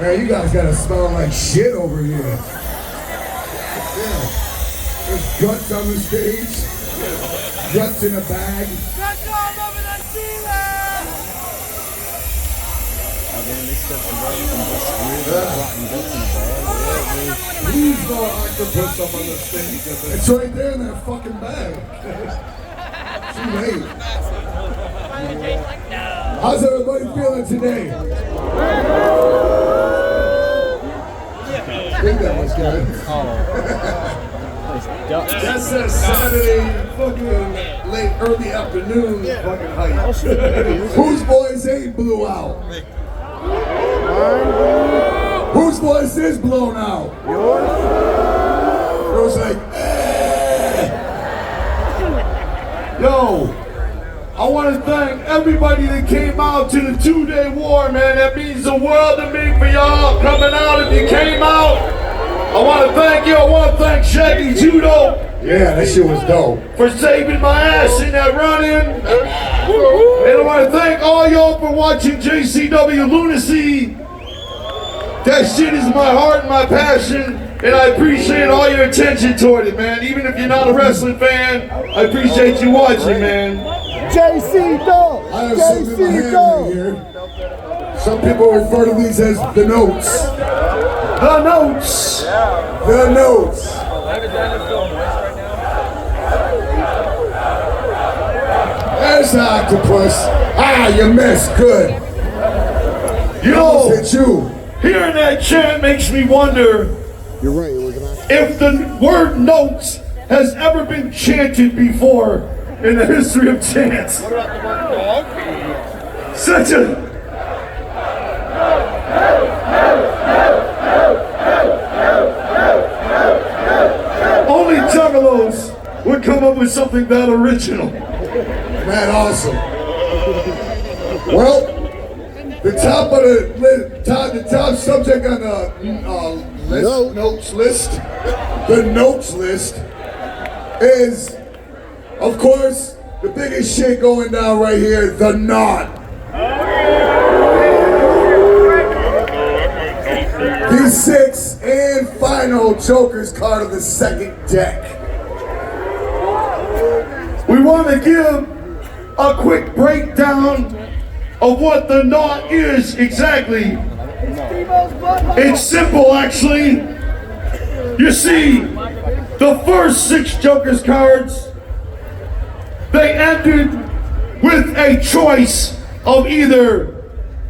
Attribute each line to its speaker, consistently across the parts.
Speaker 1: Man, you guys gotta smell like shit over here. Yeah. There's guts on the stage. Guts in a bag.
Speaker 2: Guts all over the ceiling!
Speaker 1: Please no octopus up on the stage. It's right there in that fucking bag. Too late. How's everybody feeling today? I think that was good. That's that Saturday fucking late, early afternoon fucking hype. Whose voice ain't blew out? Whose voice is blown out? Yours? It was like, Yo, I want to thank everybody that came out to the 2-day war, man. That means the world to me for y'all coming out. If you came out, I want to thank you. I want to thank Shaggy Judo. Yeah, that shit was dope. For saving my ass in that run-in. And I want to thank all y'all for watching JCW Lunacy. That shit is my heart and my passion. And I appreciate all your attention toward it, man. Even if you're not a wrestling fan, I appreciate you watching, man.
Speaker 3: JC Dog!
Speaker 1: I have something in my hand right here. Some people refer to these as the notes. The notes! The notes! There's the octopus. Ah, you missed. Good. Yo, it's you. Hearing that chant makes me wonder.
Speaker 3: You're right,
Speaker 1: if the word notes has ever been chanted before in the history of chants. Such a... Only juggalos would come up with something that original. Man, awesome. Well, the top of the top subject on the notes list is, of course, the biggest shit going down right here, the knot. The sixth and final Joker's card of the second deck. We want to give a quick breakdown of what the knot is exactly. It's simple, actually. You see, the first 6 Joker's cards, they ended with a choice of either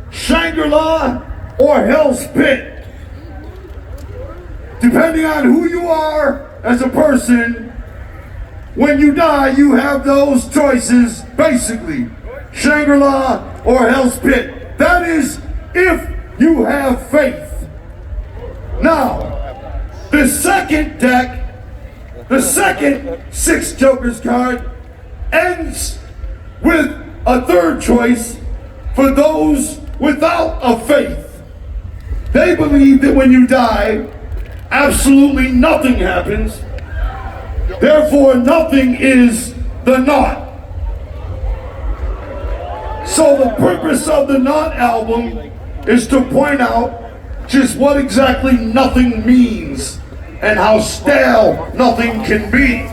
Speaker 1: Shangri-La or Hell's Pit. Depending on who you are as a person, when you die, you have those choices, basically. Shangri-La or Hell's Pit. That is if you have faith. Now, the second deck, the second 6 Joker's card, ends with a third choice for those without a faith. They believe that when you die, absolutely nothing happens. Therefore, nothing is the knot. So the purpose of the Knot album is to point out just what exactly nothing means and how stale nothing can be.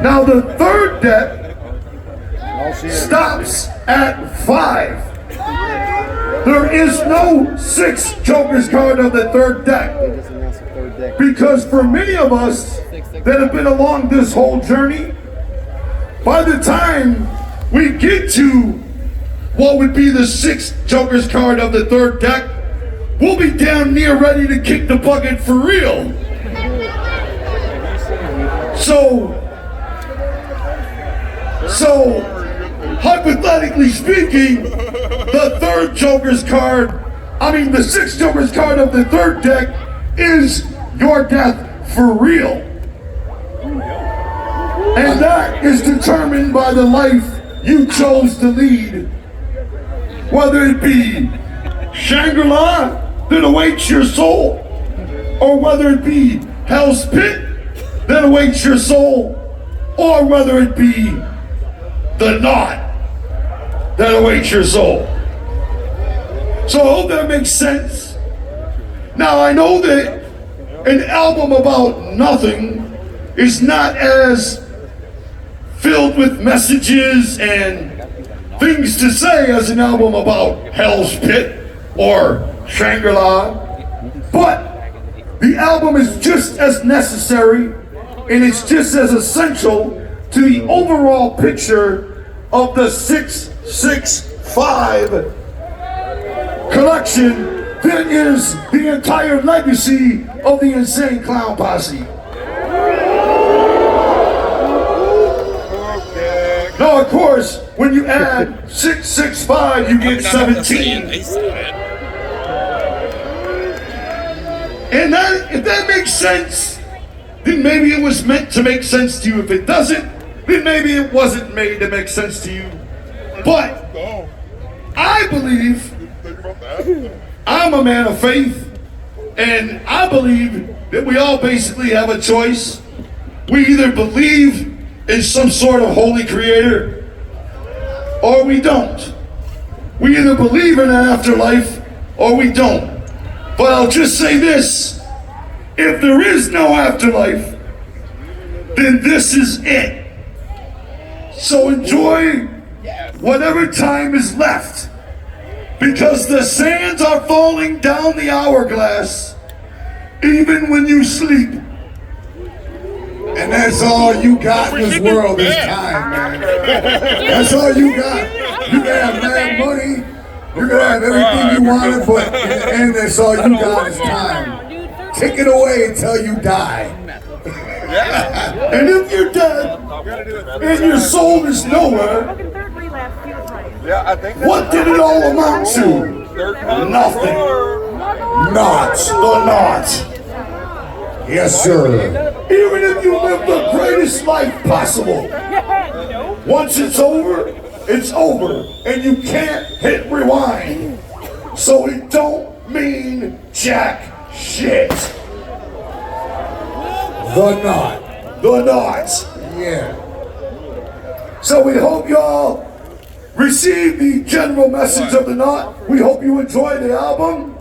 Speaker 1: Now the third deck stops at 5. There is no 6 Joker's card on the third deck. Because for many of us that have been along this whole journey, by the time we get to what would be the 6th Joker's card of the third deck, we'll be damn near ready to kick the bucket for real. So hypothetically speaking, the 6th Joker's card of the third deck is your death for real. And that is determined by the life you chose to lead. Whether it be Shangri-La that awaits your soul, or whether it be Hell's Pit that awaits your soul, or whether it be the knot that awaits your soul. So I hope that makes sense. Now I know that an album about nothing is not as filled with messages and things to say as an album about Hell's Pit or Shangri-La, but the album is just as necessary and it's just as essential to the overall picture of the 665 collection that is the entire legacy of the Insane Clown Posse. Now, of course, when you add 665, you get 17. And if that makes sense, then maybe it was meant to make sense to you. If it doesn't, then maybe it wasn't made to make sense to you. But I believe, I'm a man of faith, and I believe that we all basically have a choice. We either believe in some sort of holy creator, or we don't. We either believe in an afterlife, or we don't. But I'll just say this, if there is no afterlife, then this is it. So enjoy whatever time is left, because the sands are falling down the hourglass, even when you sleep.
Speaker 3: And that's all you got in this world is time, man. That's all you got. You can have mad money, you can have everything you wanted, but in the end, that's all you got is time. Take it away until you die.
Speaker 1: And if you're dead, and your soul is nowhere, what did it all amount to? Nothing.
Speaker 3: Not.
Speaker 1: The not.
Speaker 3: Yes, sir.
Speaker 1: Even if you live the greatest life possible, once it's over, and you can't hit rewind. So it don't mean jack shit.
Speaker 3: The knot.
Speaker 1: The not.
Speaker 3: Yeah.
Speaker 1: So we hope y'all receive the general message of the knot. We hope you enjoy the album.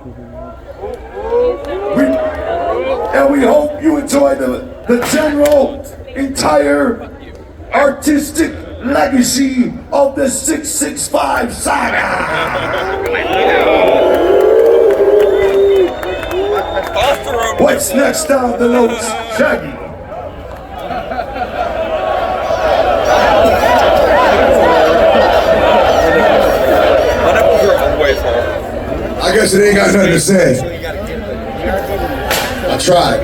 Speaker 1: And we hope you enjoy the general, entire artistic legacy of the 665 saga. What's next down the notes, Shaggy?
Speaker 3: I guess it ain't got nothing to say. I tried.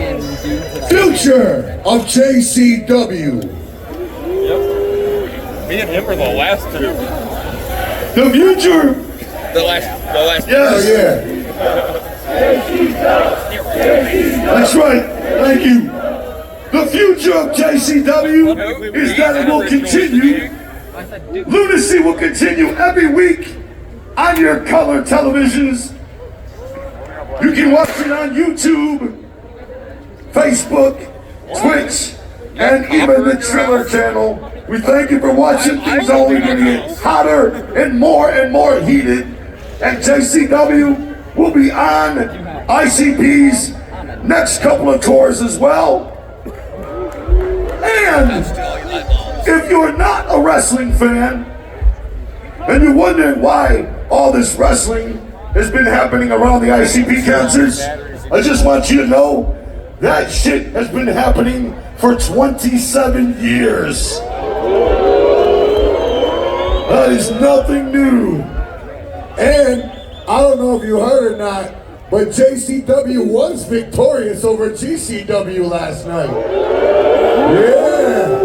Speaker 3: Future of JCW.
Speaker 4: Me and him are the last two.
Speaker 1: The future.
Speaker 4: The last.
Speaker 1: Yes.
Speaker 3: Oh yeah.
Speaker 1: That's right. Thank you. The future of JCW is that it will continue. Lunacy will continue every week on your color televisions. You can watch it on YouTube, Facebook, Twitch, and even the Triller channel. We thank you for watching. Things only get hotter and more heated. And JCW will be on ICP's next couple of tours as well. And if you're not a wrestling fan, and you're wondering why all this wrestling has been happening around the ICP concerts, I just want you to know that shit has been happening for 27 years. That is nothing new.
Speaker 3: And I don't know if you heard or not, but JCW was victorious over GCW last night. Yeah.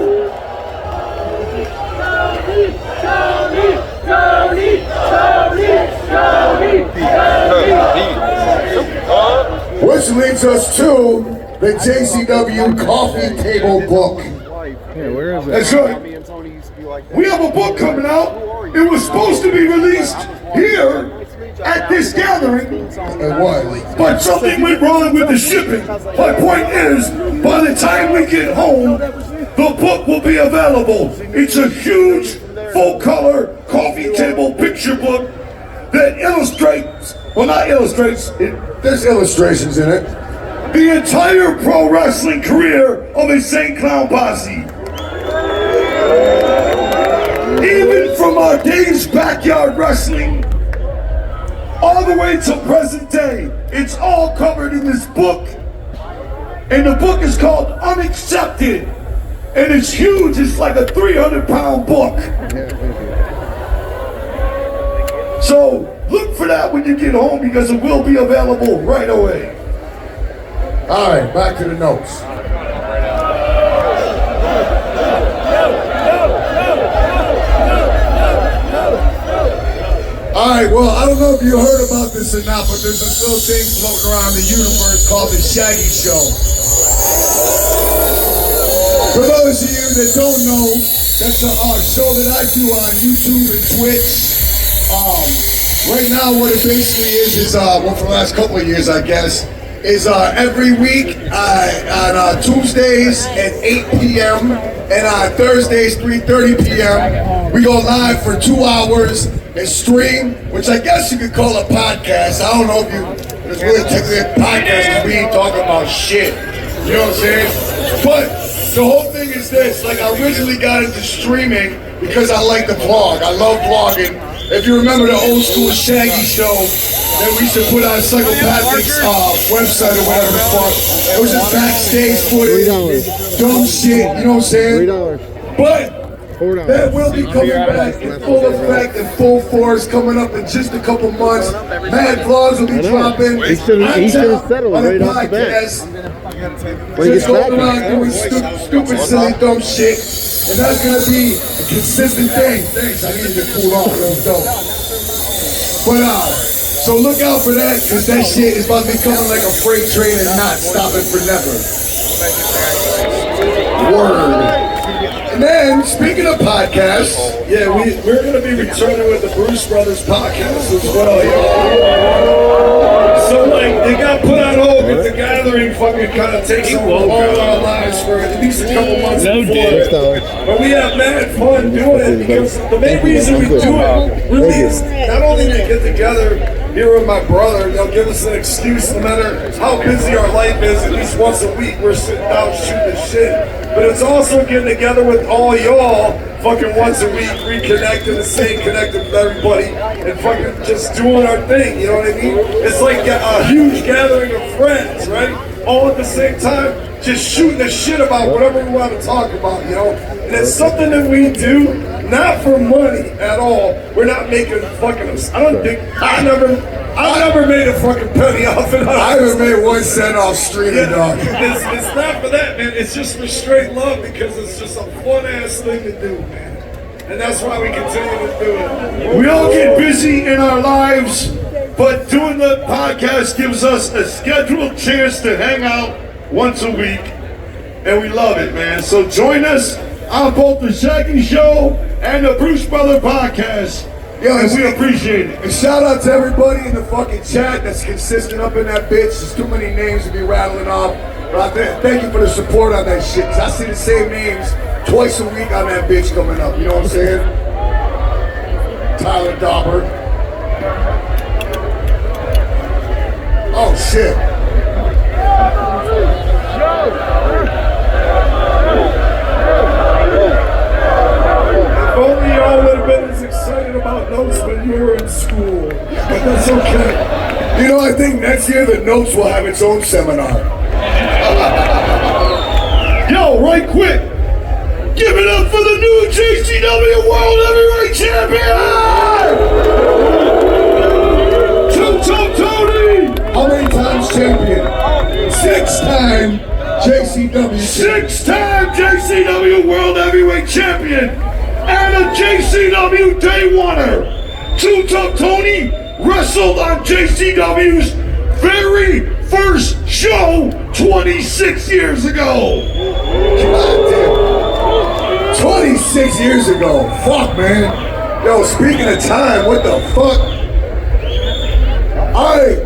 Speaker 3: Which leads us to the JCW Coffee Table Book.
Speaker 1: That's right. We have a book coming out. It was supposed to be released here at this gathering.
Speaker 3: It was.
Speaker 1: But something went wrong with the shipping. My point is, by the time we get home, the book will be available. It's a huge, full-color coffee table picture book that illustrates well, not illustrates,
Speaker 3: There's illustrations in it.
Speaker 1: the entire pro wrestling career of Insane Clown Posse. Even from our days backyard wrestling, all the way to present day, it's all covered in this book. And the book is called Unaccepted. And it's huge, it's like a 300-pound book. So look for that when you get home because it will be available right away.
Speaker 3: All right, back to the notes. All right, well, I don't know if you heard about this or not, but there's this little thing floating around the universe called the Shaggy Show. For those of you that don't know, that's a show that I do on YouTube and Twitch. Right now, what it basically is well, for the last couple of years, I guess, is every week on Tuesdays at 8 p.m. and on Thursdays 3:30 p.m. we go live for 2 hours and stream, which I guess you could call a podcast. I don't know if it's really technically a podcast because we ain't talking about shit. You know what I'm saying? But the whole thing is this: like, I originally got into streaming because I like to vlog. I love vlogging. If you remember the old school Shaggy Show that we used to put on Psychopathic's website or whatever the fuck, it was just backstage footage, dumb shit, you know what I'm saying? But that will be coming back in full effect and full force coming up in just a couple months. Mad vlogs will be dropping.
Speaker 5: He should have settled
Speaker 3: on
Speaker 5: right
Speaker 3: the
Speaker 5: off the bat.
Speaker 3: Just going around doing stupid, silly, dumb shit. And that's gonna be a consistent thing. Thanks, I needed to cool off, that was dope. But so look out for that, cause that shit is about to be coming like a freight train and not stopping for never. Word. And then, speaking of podcasts,
Speaker 1: Yeah, we're going to be returning with the Bruce Brothers podcast as well, you know. So, like, it got put on hold with the gathering fucking kind of takes over all our lives for at least a couple months before. But we have mad fun doing it because the main reason we do it really is not only to get together here with my brother, they'll give us an excuse no matter how busy our life is, at least once a week we're sitting down shooting the shit. But it's also getting together with all y'all fucking once a week, reconnecting and staying connected with everybody and fucking just doing our thing, you know what I mean? It's like a huge gathering of friends, right? All at the same time, just shooting the shit about whatever we want to talk about, you know? And it's something that we do, not for money at all. We're not making fucking, I never made a fucking penny off it.
Speaker 3: I haven't made 1 cent off streaming, dog.
Speaker 1: It's not for that, man. It's just for straight love because it's just a fun-ass thing to do, man. And that's why we continue to do it. We all get busy in our lives, but doing the podcast gives us a scheduled chance to hang out once a week, and we love it, man. So join us on both the Shaggy Show and the Bruce Brother podcast.
Speaker 3: Yo,
Speaker 1: and we appreciate it.
Speaker 3: And shout out to everybody in the fucking chat that's consistent up in that bitch. There's too many names to be rattling off. But thank you for the support on that shit. Cause I see the same names twice a week on that bitch coming up. You know what I'm saying? Tyler Dauber. Oh shit.
Speaker 1: If only y'all would have been as excited about notes when you were in school. But that's okay.
Speaker 3: You know, I think next year the Notes will have its own seminar.
Speaker 1: Yo, right quick. Give it up for the new JCW World Heavyweight Champion! Two-Toe Tony!
Speaker 3: How many times champion? 6-time JCW.
Speaker 1: 6-time JCW World Heavyweight Champion and a JCW Day Oneer. Two-Toe Tony wrestled on JCW's very first show 26 years ago.
Speaker 3: God damn. 26 years ago. Fuck, man. Yo, speaking of time, what the fuck? Alright,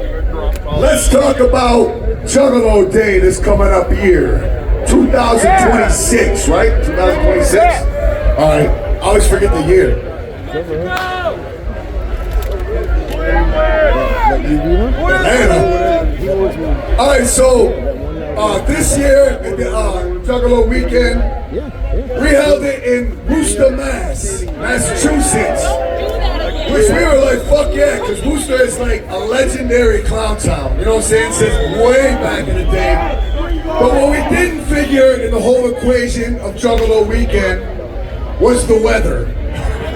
Speaker 3: let's talk about Juggalo Day that's coming up here. 2026, right? 2026? Alright, I always forget the year. Atlanta. All right, so this year at the Juggalo weekend, we held it in Worcester, Massachusetts. Which we were like, fuck yeah, because Worcester is like a legendary clown town. You know what I'm saying? Since way back in the day. But what we didn't figure in the whole equation of Juggalo weekend was the weather.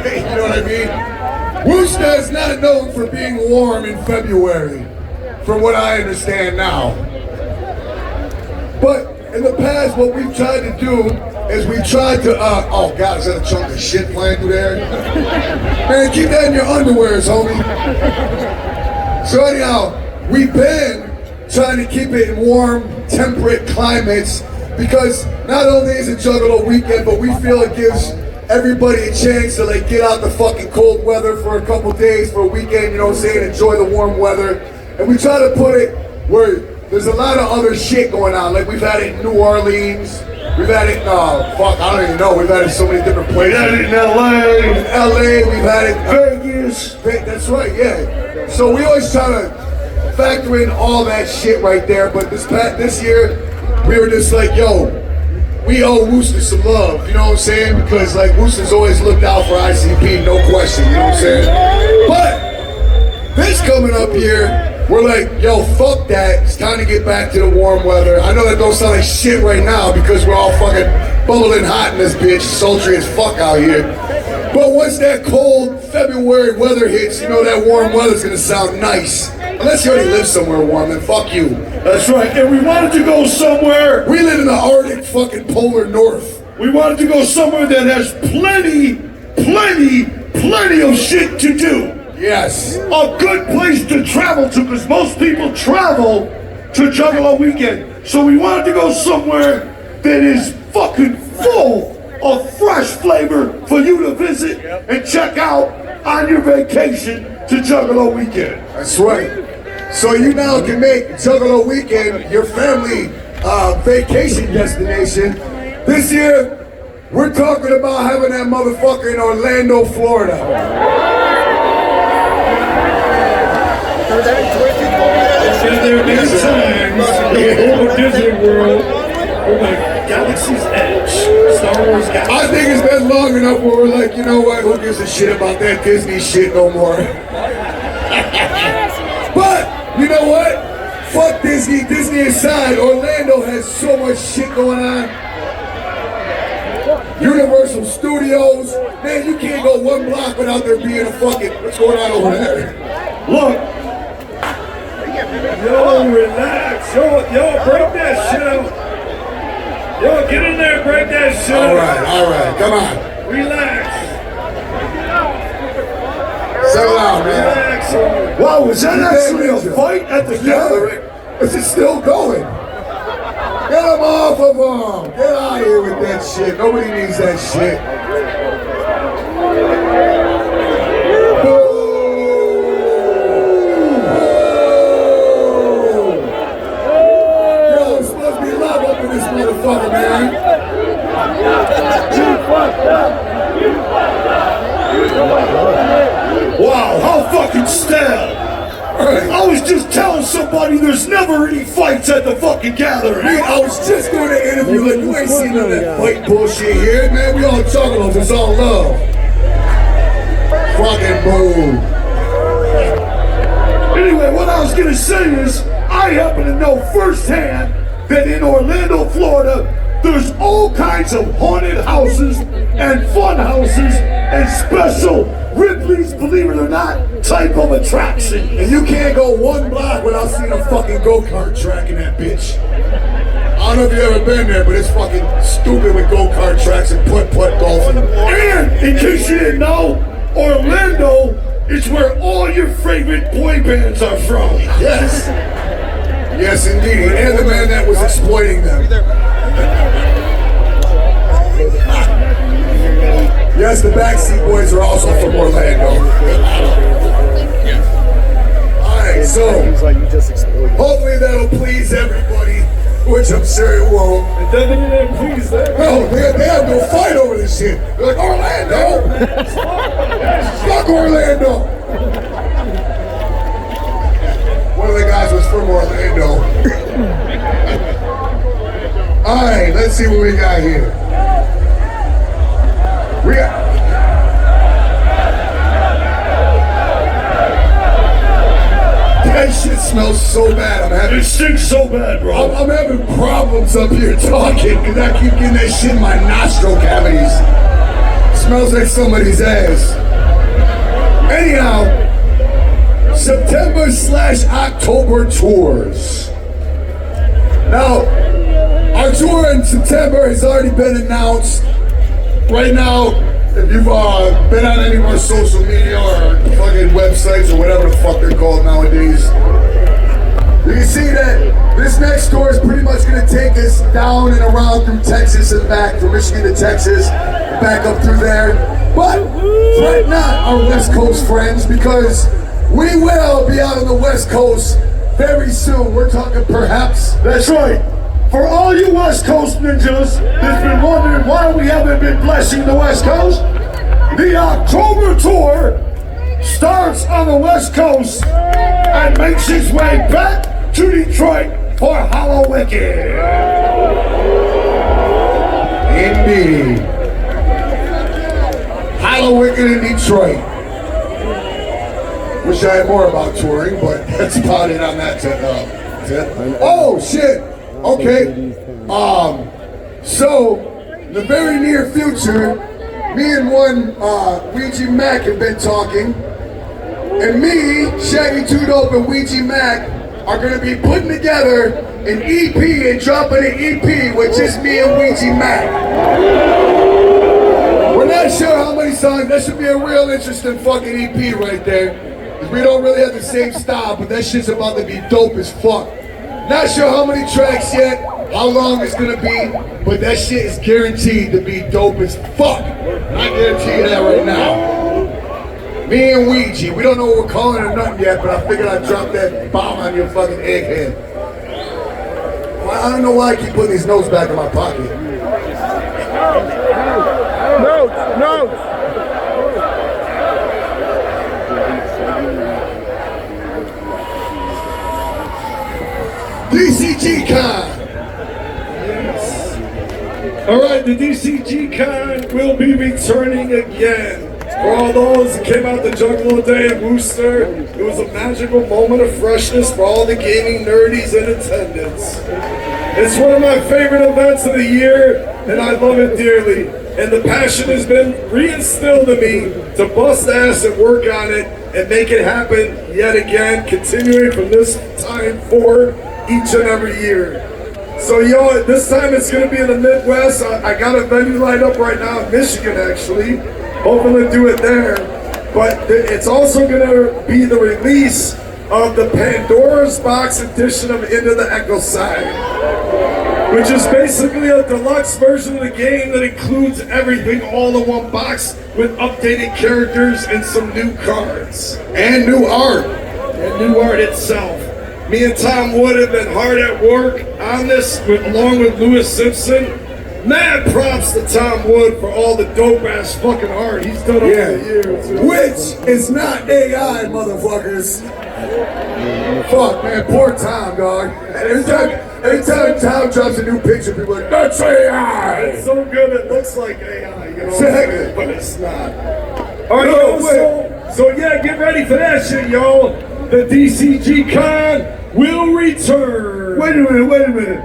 Speaker 3: You know what I mean? Worcester is not known for being warm in February, from what I understand now. But in the past, what we've tried to do is we tried to, oh God, is that a chunk of shit flying through there? Man, keep that in your underwears, homie. So anyhow, we've been trying to keep it in warm, temperate climates because not only is it Juggalo weekend, but we feel it gives everybody a chance to like get out the fucking cold weather for a couple days, for a weekend, you know what I'm saying, enjoy the warm weather. And we try to put it where there's a lot of other shit going on. Like we've had it in New Orleans, we've had it, fuck, I don't even know, we've had it in so many different places.
Speaker 1: We had it in LA,
Speaker 3: we've had it in
Speaker 1: Vegas.
Speaker 3: That's right, yeah. So we always try to factor in all that shit right there, but this year, we were just like, yo, we owe Worcester some love, you know what I'm saying? Because like Worcester's always looked out for ICP, no question, you know what I'm saying? But this coming up here, we're like, yo, fuck that. It's time to get back to the warm weather. I know that don't sound like shit right now because we're all fucking bubbling hot in this bitch, sultry as fuck out here. But once that cold February weather hits, you know that warm weather's gonna sound nice. Unless you already live somewhere warm, then fuck you.
Speaker 1: That's right, and we wanted to go somewhere.
Speaker 3: We live in the Arctic fucking polar north.
Speaker 1: We wanted to go somewhere that has plenty of shit to do.
Speaker 3: Yes.
Speaker 1: A good place to travel to, because most people travel to Juggalo weekend. So we wanted to go somewhere that is fucking full of fresh flavor for you to visit and check out on your vacation to Juggalo weekend.
Speaker 3: That's right. So you now can make Juggalo weekend your family vacation destination. This year, we're talking about having that motherfucker in Orlando, Florida.
Speaker 1: There have been times in Disney World where like Galaxy's Edge, Star Wars Galaxy.
Speaker 3: I think it's been long enough where we're like, you know what, who gives a shit about that Disney shit no more? But, you know what? Fuck Disney, Disney aside, Orlando has so much shit going on. Universal Studios, man, you can't go one block without there being a fucking, what's going on over there?
Speaker 1: Look. Yo, relax. Yo, break that shit out. Yo, get in there, break that shit out.
Speaker 3: All right, come on.
Speaker 1: Relax.
Speaker 3: Settle down, man.
Speaker 1: Relax. Wow, was that actually a fight at the gathering?
Speaker 3: Is it still going? Get them off of them. Get out of here with that shit. Nobody needs that shit. Motherfucker, man.
Speaker 1: Wow, how fucking stale. I was just telling somebody there's never any fights at the fucking gathering.
Speaker 3: Man, I was just doing an interview like, you ain't seen none of that fight bullshit here, man. We all juggalos, it's all love. Fucking boom.
Speaker 1: Anyway, what I was gonna say is, I happen to know firsthand that in Orlando, Florida, there's all kinds of haunted houses and fun houses and special Ripley's, believe it or not, type of attraction.
Speaker 3: And you can't go one block without seeing a fucking go-kart track in that bitch. I don't know if you've ever been there, but it's fucking stupid with go-kart tracks and putt-putt golfing.
Speaker 1: And, in case you didn't know, Orlando is where all your favorite boy bands are from.
Speaker 3: Yes. Yes, indeed. And the man that was exploiting them. Yes, the Backseat Boys are also from Orlando. Alright, so hopefully that'll please everybody, which I'm sure it won't.
Speaker 1: It doesn't please them.
Speaker 3: No, they have no fight over this shit. They're like, Orlando! Fuck Orlando! let's see what we got here. We got... That shit smells so bad.
Speaker 1: It stinks so bad, bro.
Speaker 3: I'm having problems up here talking because I keep getting that shit in my nostril cavities. Smells like somebody's ass. Anyhow, September/October tours. Now, our tour in September has already been announced. Right now, if you've been on any of our social media or fucking websites or whatever the fuck they're called nowadays, you can see that this next tour is pretty much going to take us down and around through Texas and back, from Michigan to Texas, back up through there. But fret not, our West Coast friends, because we will be out on the West Coast very soon. We're talking perhaps.
Speaker 1: That's right. For all you West Coast ninjas that's been wondering why we haven't been blessing the West Coast, the October tour starts on the West Coast and makes its way back to Detroit for Hallowicked.
Speaker 3: Indeed. Hallowicked in Detroit. Wish I had more about touring, but that's about it on that tip. Oh shit! Okay. So in the very near future, me and one Ouija Mac have been talking, and me, Shaggy 2 Dope, and Ouija Mac are gonna be putting together an EP and dropping an EP with just me and Ouija Mac. We're not sure how many songs. That should be a real interesting fucking EP right there. Cause we don't really have the same style, but that shit's about to be dope as fuck. Not sure how many tracks yet, how long it's gonna be, but that shit is guaranteed to be dope as fuck. I guarantee you that right now. Me and Ouija, we don't know what we're calling it or nothing yet, but I figured I'd drop that bomb on your fucking egghead. Well, I don't know why I keep putting these notes back in my pocket.
Speaker 2: Notes.
Speaker 3: DCG Con!
Speaker 1: Alright, the DCG Con will be returning again. For all those that came out the Juggalo Day in Worcester, it was a magical moment of freshness for all the gaming nerdies in attendance. It's one of my favorite events of the year, and I love it dearly. And the passion has been reinstilled in me to bust ass and work on it and make it happen yet again, continuing from this time forward each and every year. So yo, this time it's gonna be in the Midwest. I got a venue lined up right now in Michigan actually, hoping to do it there. But it's also gonna be the release of the Pandora's Box edition of Into the Echo Side, which is basically a deluxe version of the game that includes everything all in one box with updated characters and some new cards.
Speaker 3: And new art.
Speaker 1: And new art itself. Me and Tom Wood have been hard at work on this, along with Lewis Simpson. Mad props to Tom Wood for all the dope ass fucking art he's done over the years.
Speaker 3: Which is not AI, motherfuckers. Fuck, man, poor Tom, dog. Every time Tom drops a new picture, people are like, that's AI!
Speaker 1: It's so good it looks like AI, you know,
Speaker 3: Exactly.
Speaker 1: but it's not. Alright, yo, so yeah, get ready for that shit, yo. The DCG Con will return.
Speaker 5: Wait a minute.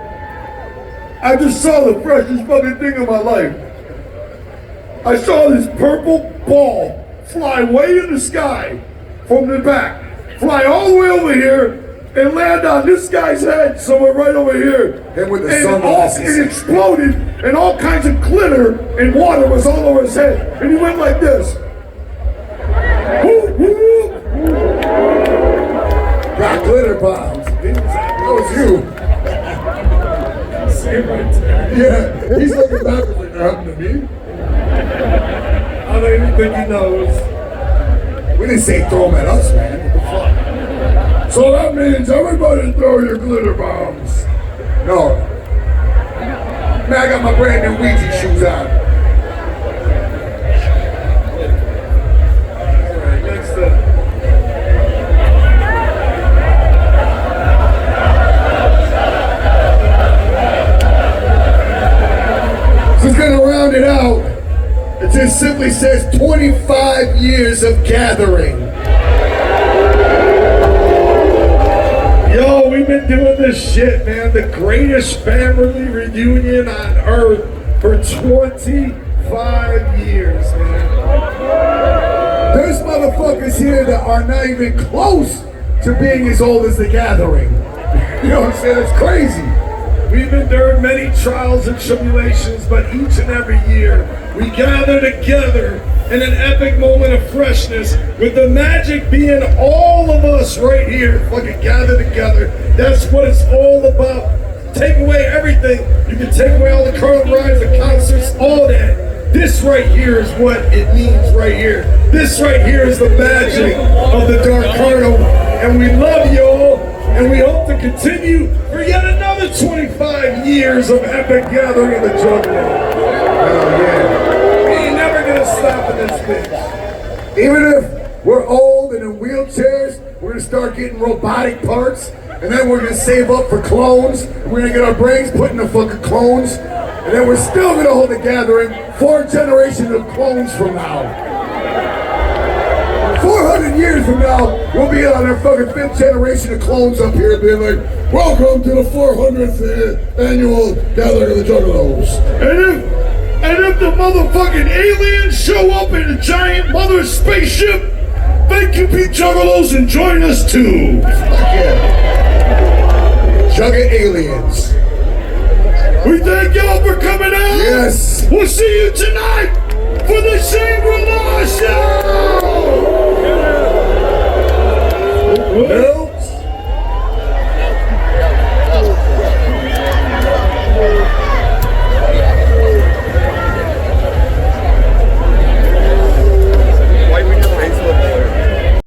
Speaker 5: I just saw the freshest fucking thing of my life. I saw this purple ball fly way in the sky from the back, fly all the way over here and land on this guy's head somewhere right over here.
Speaker 3: And with the sunglasses.
Speaker 5: It exploded and all kinds of glitter and water was all over his head. And he went like this. Whoop, whoop.
Speaker 3: Got glitter bombs. That was you. Yeah, he's looking backwards like they're happening to me.
Speaker 1: I don't even think he knows.
Speaker 3: We didn't say throw them at us, man. What the fuck?
Speaker 5: So that means everybody throw your glitter bombs.
Speaker 3: No. Man, I got my brand new Ouija shoes on.
Speaker 1: Alright, next up.
Speaker 3: simply says 25 years of gathering.
Speaker 5: Yo, we've been doing this shit, man. The greatest family reunion on earth for 25 years, man.
Speaker 3: There's motherfuckers here that are not even close to being as old as the gathering. You know what I'm saying? It's crazy.
Speaker 5: We've endured many trials and tribulations, but each and every year we gather together in an epic moment of freshness, with the magic being all of us right here fucking gather together. That's what it's all about. Take away everything. You can take away all the carnival rides, the concerts, all that. This right here is what it means right here. This right here is the magic of the Dark Carnival. And we love y'all, and we hope to continue for yet another 25 years of epic gathering in the jungle.
Speaker 3: Hell yeah.
Speaker 5: We ain't never gonna stop in this bitch.
Speaker 3: Even if we're old and in wheelchairs, we're gonna start getting robotic parts, and then we're gonna save up for clones. We're gonna get our brains put in the fucking clones, and then we're still gonna hold a gathering 4 generations of clones from now. 400 years from now, we'll be on our fucking 5th generation of clones up here being like, welcome to the 400th annual gathering of the juggalos.
Speaker 5: And if the motherfucking aliens show up in a giant mother spaceship, thank you, Pete Juggalos, and join us too.
Speaker 3: Fuck yeah. Jugga aliens.
Speaker 5: We thank y'all for coming out.
Speaker 3: Yes.
Speaker 5: We'll see you tonight for the Shangri-La Show.
Speaker 3: Hell